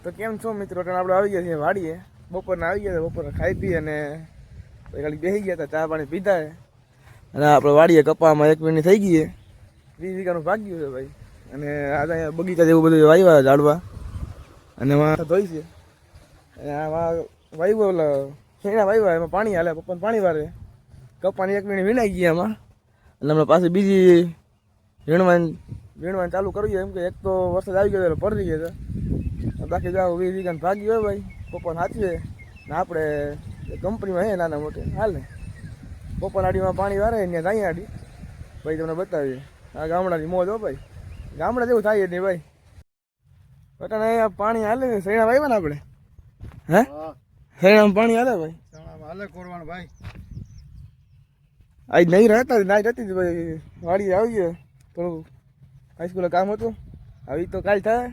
તો કેમ છો મિત્રો? આપણે આવી ગયા છીએ વાડીએ. બપોરના આવી ગયા હતા, બપોરે ખાઈ પી અને ખાલી બેસી ગયા હતા, ચા પાણી પીધા અને આપણે વાડીએ કપામાં 1 મિનિટ થઈ ગઈ છે. 20 વીઘાનું ભાગ્યું છે ભાઈ. અને આજે અહીંયા બગીચા જેવું બધું વાવ્યા ઝાડવા અને એમાં ધોઈ છે. અને આમાં વાવ્યું ઓલા શેણા વાવ્યા, એમાં પાણી હાલે, પપ્પાને પાણી વારે. કપાની 1 મિનિટ વીણાઈ ગયા એમાં અને હમણાં પાછી બીજી વીણવાનું ચાલુ કરવી. એમ કે એક તો વરસાદ આવી ગયો એટલે પડી ગયા છે. બાકી જાઓ 20 વીઘાને ભાગી હોય ભાઈ, પપ્પાને સાચવે ને આપણે કંપનીમાં હે નાના મોટે હાલ ને પપ્પાનાડીમાં પાણી વારે ત્યાં જાય આડી ભાઈ, તમને બતાવીએ. આ ગામડાની મોજ હો ભાઈ, ગામડા જેવું થાય જ નહીં ભાઈ. બટાને અહીંયા પાણી હાલે, શેણા વાવ્યા ને આપણે, હે શેણામાં પાણી હાલે ભાઈ, હાલે કોરવાનું ભાઈ. આજ નહીં રહેતા ના રહેતી ભાઈ, વાડી આવી ગયો થોડું હાઈસ્કૂલે કામ હતું, આવી તો કાલ થાય.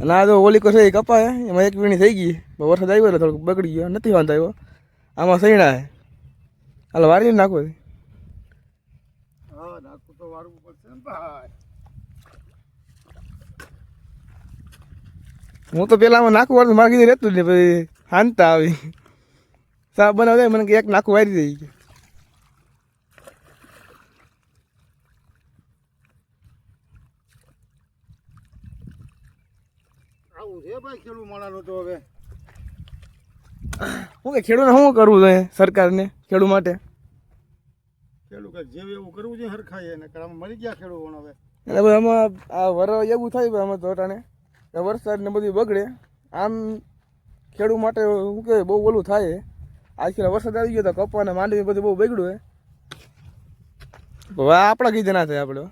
અને આ તો ઓલીકો છે એ કપા એમાં 1 વીણી થઈ ગઈ, વરસાદ આવ્યો એટલે થોડુંક બગડી ગયો, નથી વાંધો આવ્યો. આમાં સૈણા હે, હાલ વારી નાખો. હા નાખું તો વારવું પડશે ને ભાઈ. હું તો પેલા આમાં નાખું વાળું મારે કીધું રહેતું જ નહીં, પછી શાંતા આવી સાફ બનાવતા મને કે 1 નાખું વારી દઈ કે આવું છે ભાઈ ખેડૂત માણાનું તો. હવે શું કે ખેડૂતને શું કરવું જોઈએ સરકારને ખેડૂત માટે? ખેડૂત કઈ જેવું એવું કરવું જોઈએ હરખાય એને, કારણ મરી ગયા ખેડૂતો હવે. એટલે ભાઈ આમાં આ વર એવું થાય ભાઈ આમાં તો અટાણે વરસાદ ને બધું બગડે. આમ ખેડૂત માટે શું કે બહુ ઓલું થાય. આજકાલ વરસાદ આવી ગયો તો કપા ને માંડવી બધું બહુ બગડ્યું હે. આપણા કીધે ના થાય. આપણે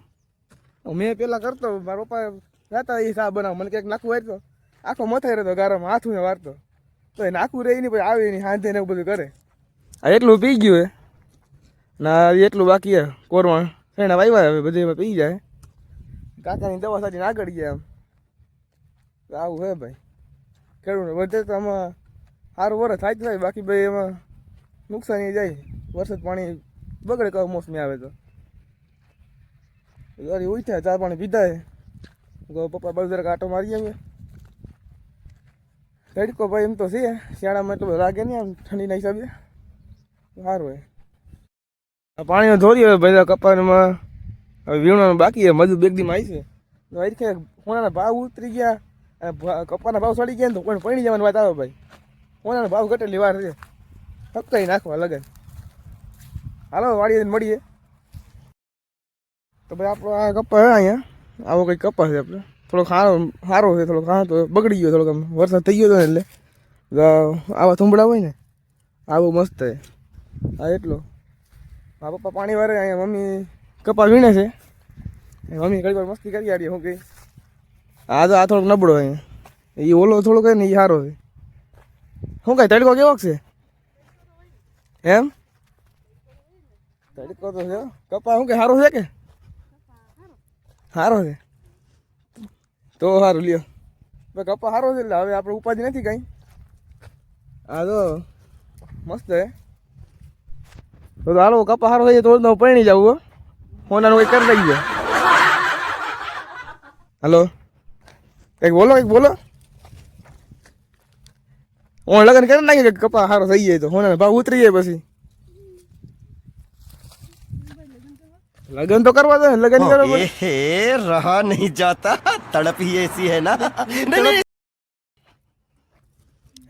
મેં પેલા કરતો, મારા પપ્પા રહેતા એ સાફ બનાવ, મને ક્યાંક નાખવું વારતો આખો મથાઈ રહેતો ગારામાં હાથું ને વારતો, તો એ નાખવું રહી નહીં, પછી આવે નહીં હાથે ને એવું બધું કરે. આ એટલું પી ગયું હે ના એટલું બાકી હે કોરવા શેણા વાવ્યા, હવે બધું એમાં પી જાય. કાકાની દવા સાચીને આગળ ગયા. આમ આવું હે ભાઈ ખેડૂત વધે તો આમાં સારું વરસ થાય થાય, બાકી ભાઈ એમાં નુકસાની જાય. વરસાદ પાણી બગડે કમોસમી આવે તો. ગાડી ઉઠ્યા, ચા પાણી પીધા હે, પપ્પા બાજુ જરાક આટો મારી આવીએ. તડકો ભાઈ એમ તો છે શિયાળામાં એટલું લાગે નહીં, આમ ઠંડીના હિસાબે સારું હોય. પાણીનો ધોરી હોય ભાઈ કપાનમાં. હવે વીણવાનું બાકી છે, મજૂર 2 દીમાં આવી છે. સોનાના ભાવ ઉતરી ગયા, કપાના ભાવ ચડી ગયા ને તો કોઈ પડી જવાની વાત આવે ભાઈ. સોનાનો ભાવ ઘટેલી વાર છે, હપ્તાઈ નાખવા લગન. હાલો વાડીએ મળીએ. તો ભાઈ આપણો આ કપા હે અહીંયા, આવો કંઈક કપા છે આપણે. થોડોક સારો છે, થોડોક હા તો બગડી ગયો, થોડોક આમ વરસાદ થઈ ગયો હતો ને એટલે આવા થુંબડા હોય ને આવું મસ્ત છે. હા એટલો મારા પપ્પા પાણી વારે, અહીંયા મમ્મી કપા વીણે છે. મમ્મી ઘણી વાર મસ્તી કરી આડી. શું કહે આ તો આ થોડોક નબળો અહીંયા, એ ઓલો થોડોક ને એ સારો છે. શું કાંઈ તડકો કેવો છે એમ? તડકો તો છે કપા. શું કે સારો છે કે સારો છે? તો સારું લ્યો ભાઈ, કપા સારો છે એટલે હવે આપણે ઉપાધિ નથી કાંઈ. હા તો મસ્ત હે. તો હાલો કપા સારો થઈ જાય તો પરણી જવું. ફોનાનું કંઈક કરી લઈ જાય. હલો કંઈક બોલો. હું લગ્ન કરી નાખીએ કે કપા સારો થઈ જાય તો સોનાનો ભાવ ઉતરી જાય. પછી लगन तो करवा दो, लगन करो। रहा नहीं जाता, तड़प ही ऐसी है ना।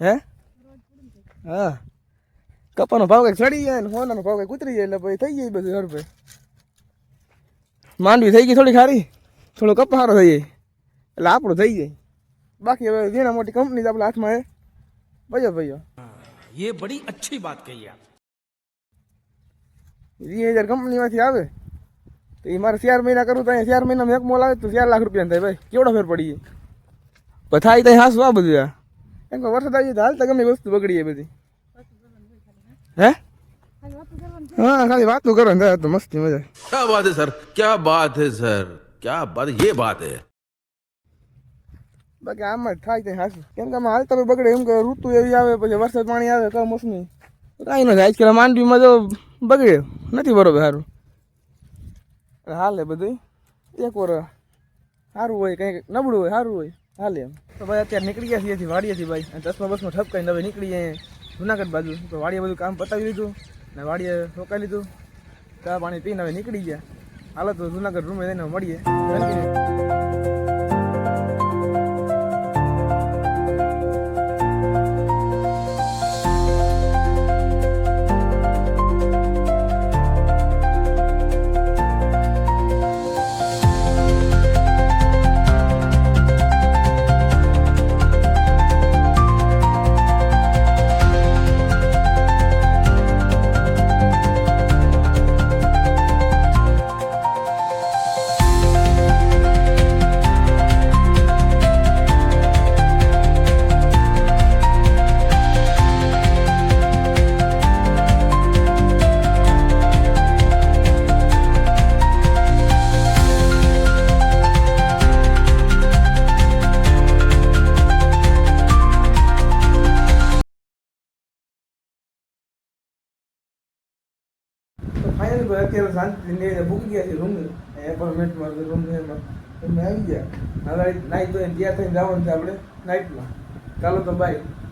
હે હા કપાનો ભાવ કંઈક ચડી જાય ને સોનાનો ભાવ કંઈક ઉતરી જાય એટલે પછી થઈ જાય બધું હર ભાઈ. માંડવી થઈ ગઈ થોડી ખારી, થોડો કપા સારો થઈ જાય એટલે આપણું થઈ જાય. બાકી હવે ઘણા મોટી કંપની આપણા હાથમાં હે ભાઈઓ. ये बड़ी अच्छी बात कही आप. 20,000 કંપનીમાંથી આવે તો એ મારે 4 મહિના કરું તો અહીંયા 4 મહિનામાં એક મોલ આવે તો 4 લાખ રૂપિયા થાય ભાઈ. કેવડો ફેર પડી જાય થાય ત્યાં હાસું આ બધું. એમ કે વરસાદ આવી જાય તો હાલતા ગમે વસ્તુ બગડી જાય બધી. હે હા ખાલી વાતો કરો ને તો મસ્તી મજા. क्या बात है सर, क्या बात है सर, क्या बात, ये बात है. બાકી આમાં થાય ત્યાં હાસું. કેમ કે આમાં હાલતા બગડે. એમ કે ઋતુ એવી આવે પછી વરસાદ પાણી આવે કમોસમી કાંઈ ન થાય. આજકાલ માંડવીમાં તો બગડે નથી બરોબર સારું. હાલે બધું એક વાર સારું હોય, કંઈક નબળું હોય સારું હોય. હાલે એમ તો ભાઈ અત્યારે નીકળી ગયા છીએ વાડીએથી ભાઈ અને બસમાં ઠપકાઈને હવે નીકળીએ જુનાગઢ બાજુ તો વાડીએ બધું કામ પતાવી લીધું ને વાડીએ રોકાઈ લીધું ચા પાણી પીને હવે નીકળી ગયા હાલો તો જુનાગઢ રૂમે જઈને મળીએ ફાઇનલ ભાઈ અત્યારે શાંતિ ભૂકી ગયા છે રૂમ એપાર્ટમેન્ટમાં રૂમ આવી ગયા હવે નાઈટ તો તૈયાર થઈને જવાનું છે આપણે નાઇટમાં ચાલો તો બાય